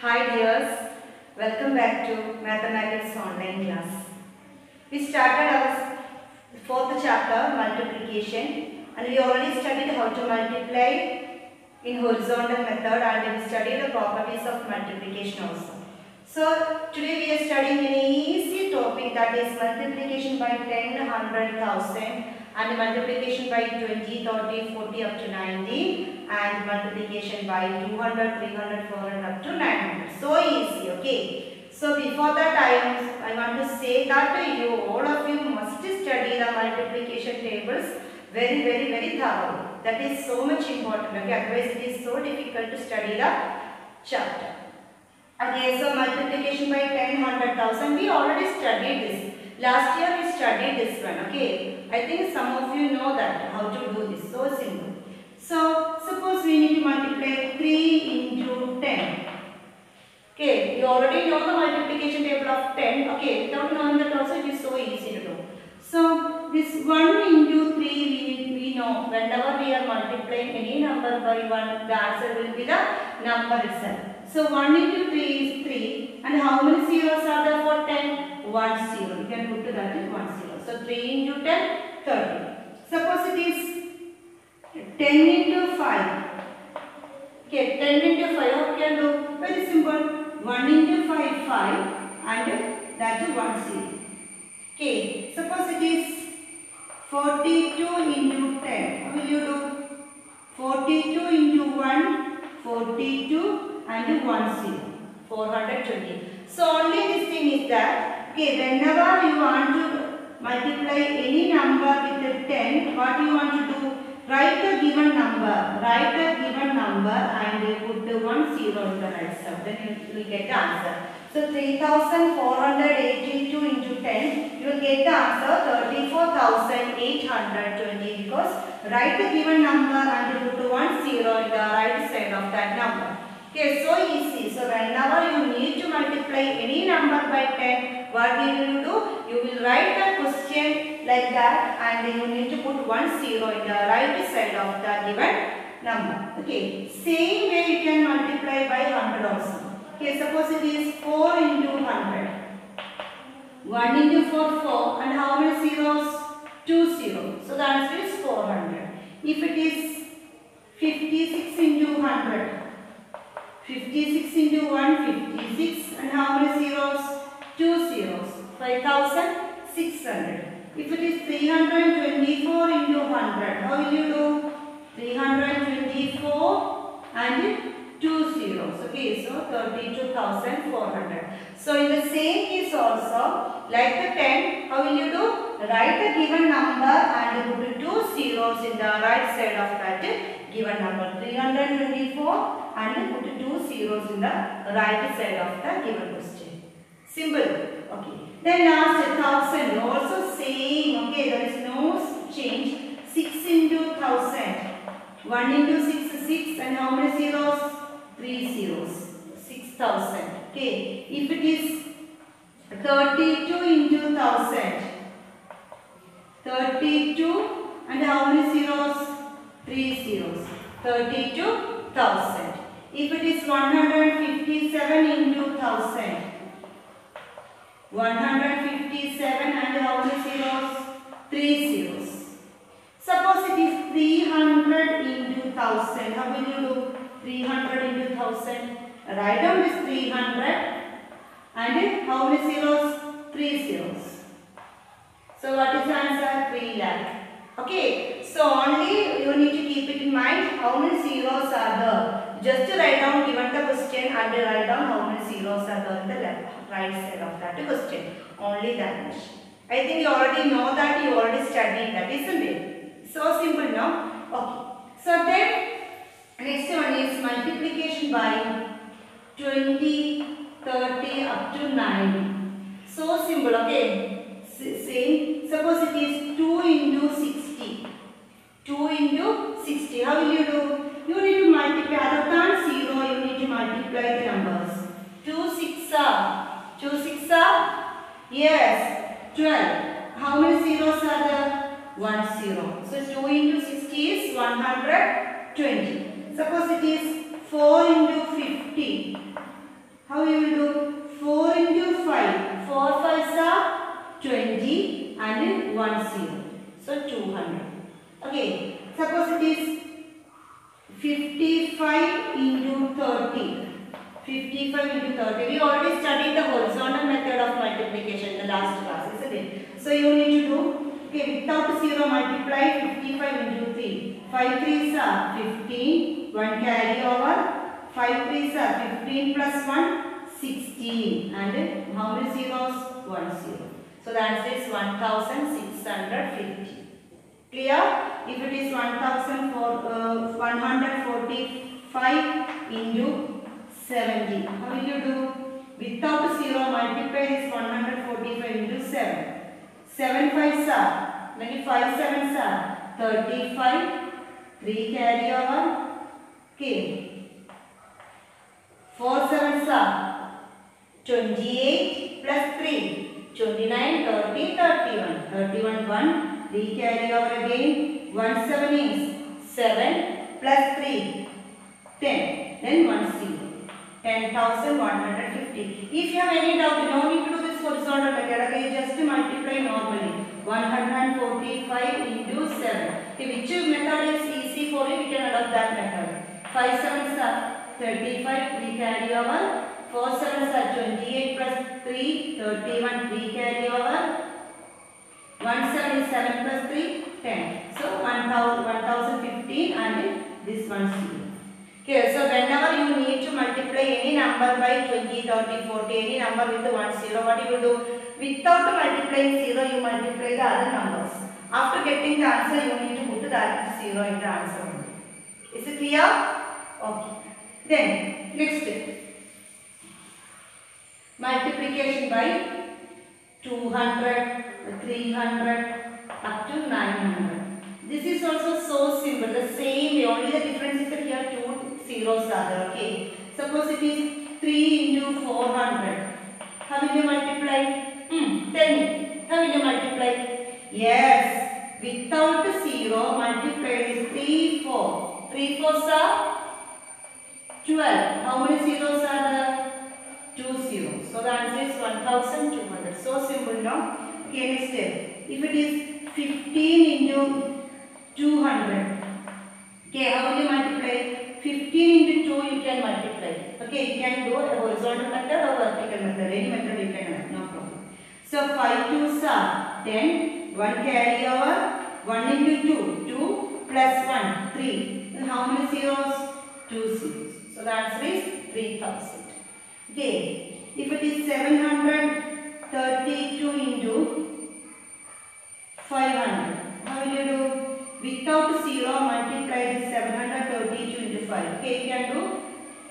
Hi dears, welcome back to Mathematics online class. We started our fourth chapter, multiplication, and we already studied how to multiply in horizontal method, and we studied the properties of multiplication also. So today we are studying an easy topic, that is multiplication by 10, 100, 1000, and multiplication by 20, 30, 40 up to 90, and multiplication by 200, 300, 400 up to 900. So easy, okay. So before that I want to say that you, all of you must study the multiplication tables very thoroughly. That is so much important, okay. Otherwise it is so difficult to study the chapter. Okay, so multiplication by 10, 100, 1000, we already studied this. Last year we studied this one, okay. I think some of you know that, how to do this, so simple. So, suppose we need to multiply 3 into 10. Okay, you already know the multiplication table of 10, okay. Without knowing that also it is so easy to do. So, this 1 into 3 we know, whenever we are multiplying any number by 1, the answer will be the number itself. So 1 into 3 is 3, and how many zeros are there for 10? 1 0. You can put to that in 1 0. So 3 into 10, 30. Suppose it is 10 into 5. Okay, 10 into 5, how can you do? Very simple. 1 into 5, 5, and that is 1 0. Okay, suppose it is 42 into 10. How will you do? 42 into 1, 42. And 1 0, 420. So only this thing is that, okay, whenever you want to multiply any number with 10, what you want to do? Write the given number, and put 1 0 in the right side. Then you will get the answer. So 3482 into 10, you will get the answer 34,820, because write the given number and put 1 0 in the right side of that number. Okay, so easy. So whenever you need to multiply any number by 10, what will you do? You will write the question like that, and you need to put 1 0 in the right side of the given number. Okay, same way you can multiply by 100 also. Okay, suppose it is 4 into 100. 1 into 4, 4, and how many zeros? 2 zeros. So the answer is 400. If it is 56 into 100. 56 into 1, 56, and how many zeros? 2 zeros, 5,600. If it is 324 into 100, how will you do? 324 and 2 zeros, okay, so 32,400. So in the same case also, like the 10, how will you do? Write the given number and put 2 zeros in the right side of that given number, 324, and put 2 zeros in the right side of the given question. Simple. Okay. Then last 1000 also same. Okay, there is no change. 6 into 1000. 1 into 6 is 6, and how many zeros? 3 zeros. 6,000. Okay. If it is 32 into 1000. 32, and how many zeros? 3 zeros. 32,000. If it is 157 into 1000. 157, and how many zeros? 3 zeros. Suppose it is 300 into 1000. How will you do? 300 into 1000. Write down this 300, and how many zeros? 3 zeros. So what is the answer? 3 lakh. Okay, so only you need to keep it in mind how many zeros are there. Just write down given the question and write down how many zeros are there in the left, right side of that question. Only that much. I think you already know that, you already studied that, isn't it? So simple now. Okay. So then next one is multiplication by 20, 30 up to 90. So simple, okay. Same. Suppose it is 2 into 60. 2 into 60. How will you do? You need to multiply. Other than 0, you need to multiply the numbers. 2 6 are. 2 6 are? Yes. 12. How many zeros are there? 1 0. So 2 into 60 is 120. Suppose it is 4 into 50. How you will do? 4 into 5. 4 5s are 20 and 1 0. So 200. Okay. Suppose it is 55 into 30. 55 into 30. We already studied the horizontal method of multiplication in the last class, isn't it? So you need to do, okay, without 0 multiply 55 into 3. 5 3s are 15. 1 carry over. 5 3s are 15 plus 1, 16. And how many zeros? 1 0. So the answer is 1650. Clear? If it is 145 into 70. How will you do? Without 0 multiply this 145 into 7. 7 5s are, 5 7s are 35. 3 carry over. Okay. 4 7s are 28 plus 3. 29, 30, 31. 31 1. 3 carry over again. 1 7 is 7 plus 3. 10. Then 1 0. 10,150. If you have any doubt, no need to do this horizontal method. Okay, just multiply normally. 145 into 7. Okay, which method is easy for you? We can adopt that method. 5 7s are 35. 3 carry over. 4 7s are 28 plus 3. 31. 3 carry over. 1 7 is 7 plus 3. 10. So 1015 and this 1 0. Okay, so whenever you need to multiply any number by 20, 30, 40, any number with 1 0, what you will do? Without multiplying 0, you multiply the other numbers. After getting the answer, you need to put that 0 in the answer. Is it clear? Okay. Then, next step. Multiplication by 200, 300, up to 900. This is also so simple. The same way, only the difference is that here 2 zeros are there. Okay. Suppose it is 3 into 400. How will you multiply? Tell me. How will you multiply? Yes. Without 0, multiply is 3 4. 3 4s are 12. How many zeros are there? 2 zeros. So the answer is 1200. So simple now. Okay, next step. If it is 15 into 200. Okay, how will you multiply? 15 into 2 you can multiply. Okay, you can do a horizontal method or vertical method. Any method you can have, no problem. So 5 2s are 10. 1 carry over. 1 into 2. 2 plus 1. 3. And how many zeros? 2 zeros. So the answer is 3000. Okay, if it is 732 into 500. How will you do? Without 0, multiply this 732 into 5. Okay, you can do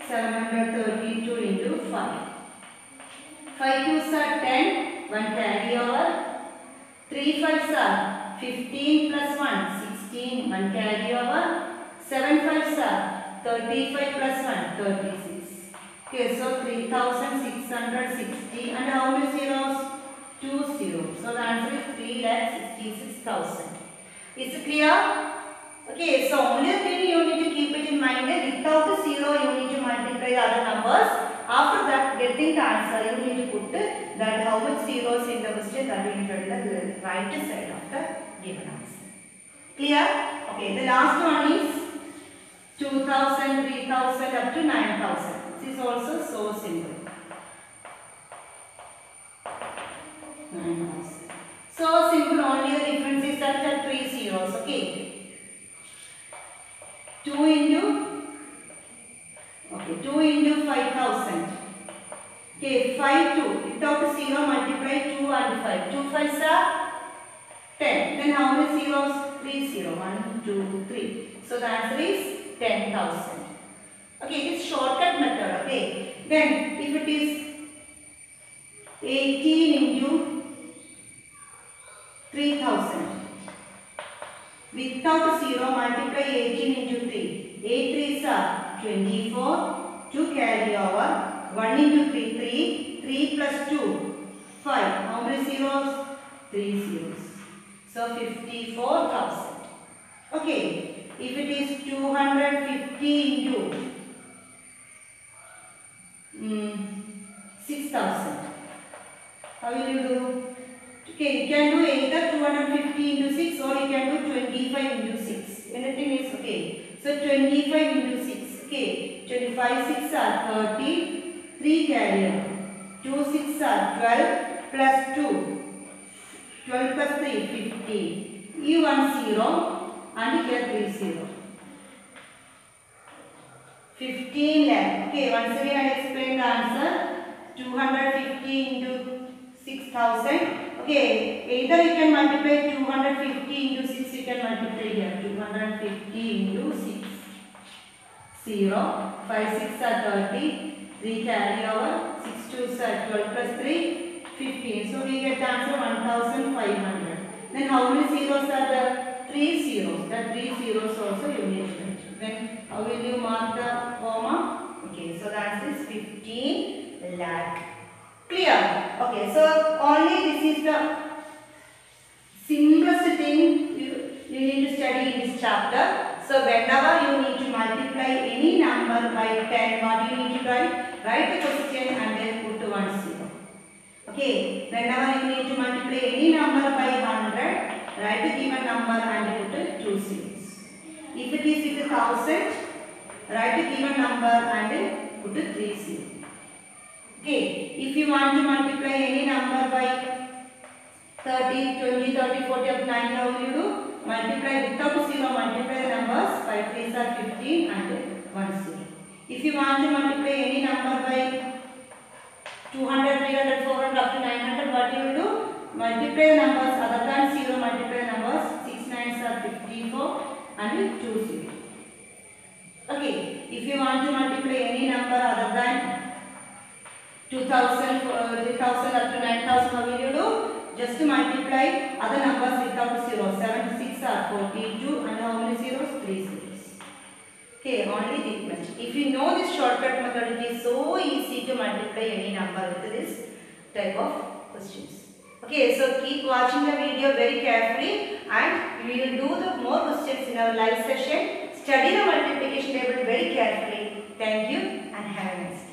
732 into 5. 5 2s are 10. 1 carry over. 3 5s are 15 plus 1, 16. 1 carry over. 7 5s are 35 plus 1, 36. Okay, so 3660. And how many zeros? 2 zeros. So the answer is 3,66,000. Is it clear? Okay, so only thing you need to keep it in mind that without 0 you need to multiply the other numbers. After that, getting the answer, you need to put that how much zeros in the question that will be the right side of the given answer. Clear? Okay, the last one is 2000, 3000 up to 9000. This is also so simple. 9000. So simple, only the difference is that there are 3 zeros. Okay. 2 into 5000. Okay, 5 2. Without 0, multiply 2 and 5. 2 5s are 10. Then how many zeros? 3 0. 1, 2, 3. So the answer is 10,000. Okay, it is shortcut method. Okay. Then if it is 18 into 3000. Without 0, multiply 18 into 3. 8 3s are 24. 2 carry over. 1 into 3, 3. 3 plus 2, 5. How many zeros? 3 zeros. So 54,000. Okay. If it is 250 into 6000. How will you do? Okay, you can do either 250 into 6 or you can do 25 into 6. Anything is okay. So 25 into 6. Okay, 25 6 are 30. 3 carry on. 2 6 are 12 plus 2. 12 plus 3 15. You 1 0 and here 3 0. 15 lakh. Okay, once again I explain the answer. 250 into 6000. Okay, either you can multiply 250 into 6, you can multiply here. 250 into 6. 0. 5 6 are 30. 3 carry over. 6 2s are 12 plus 3. 15. So we get the answer 1500. Then how many zeros are there? 3 zeros. The 3 zeros also you need to write. Then how will you mark the comma? Okay, so the answer is 15 lakh. Clear? Okay, so only this is the simplest thing you need to study in this chapter. So whenever you need to multiply any number by 10, what you need to write? Write the question and then put 1 0. Okay, whenever you need to multiply any number by 100, write the given number and put 2 zeros. If it is with 1000, write the given number and put 3 zeros. Okay, if you want to multiply any number by 30, 20, 30, 40 up to 90, how will you do? Multiply without 0, multiply the numbers. 5 3s are 15 and 1 0. If you want to multiply any number by 200, 300, 400 up to 900, what you will do? Multiply the numbers other than 0, multiply the numbers. 6 9s are 54 and 2 0. Okay, if you want to multiply any number other than 2000, 3000 up to 9000, how will you do? Just multiply other numbers without 0. 7 6 are 42 and how many zeros? 3 zeros. Okay, only this much. If you know this shortcut method, it is so easy to multiply any number with this type of questions. Okay, so keep watching the video very carefully and we will do the more questions in our live session. Study the multiplication table very carefully. Thank you and have a nice day.